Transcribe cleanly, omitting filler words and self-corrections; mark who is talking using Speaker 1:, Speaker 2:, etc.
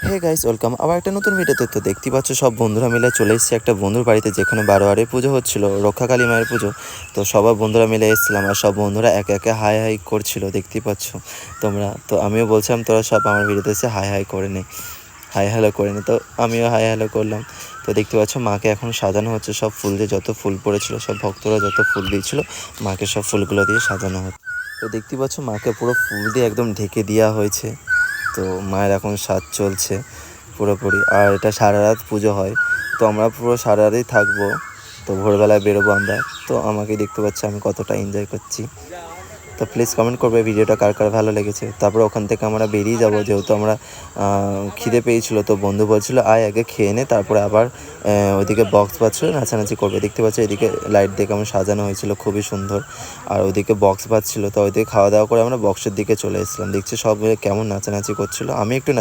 Speaker 1: Hey guys, welcome আবার একটা নতুন ভিডিওতে। তো দেখতে পাচ্ছ সব বন্ধুরা মিলে চলে এসেছি একটা বন্ধুর বাড়িতে, যেখানে বারোয়ারি পুজো হচ্ছিল, রক্ষাকালী মায়ের পুজো। তো সবাই বন্ধুরা মিলে এসেছিলাম আর সব বন্ধুরা একে একে হাই হাই করছিল, দেখতেই পাচ্ছ তোমরা। তো আমিও বলছিলাম তোরা সব আমার ভিডিওতে এসে হাই হাই করে নে, হাই হ্যালো করে নে। তো আমিও হাই হ্যালো করলাম। তো দেখতে পাচ্ছ মাকে এখন সাজানো হচ্ছে, সব ফুল দিয়ে, যত ফুল পড়েছিল সব ভক্তরা যত ফুল দিয়েছিল মাকে সব ফুলগুলো দিয়ে সাজানো হচ্ছে। তো দেখতে পাচ্ছ মাকে পুরো ফুল দিয়ে একদম ঢেকে দেওয়া হয়েছে। তো মায়ের এখন সাজ চলছে পুরোপুরি, আর এটা সারা রাত পুজো হয়। তো আমরা পুরো সারা রাতই থাকবো। তো ভোরবেলায় বেরোবো আমরা। তো আমাকে দেখতে পাচ্ছি আমি কতটা এনজয় করছি। তো প্লিজ কমেন্ট করবে ভিডিওটা কার কার ভালো লেগেছে। তারপরে ওখান থেকে আমরা বেরিয়ে যাব, যেহেতু আমরা খিদে পেয়েছিলো। তো বন্ধু বলছিল আয় আগে খেয়ে নে, তারপরে আবার ওইদিকে বক্স বাজছিল, নাচানাচি করবে। দেখতে পাচ্ছি এদিকে লাইট দিয়ে কেমন সাজানো হয়েছিল, খুবই সুন্দর। আর ওইদিকে বক্স বাজছিল, তো ওইদিকে খাওয়া দাওয়া করে আমরা বক্সের দিকে চলে এসেছিলাম। দেখছি সব মিলে কেমন নাচানাচি করছিল। আমি একটু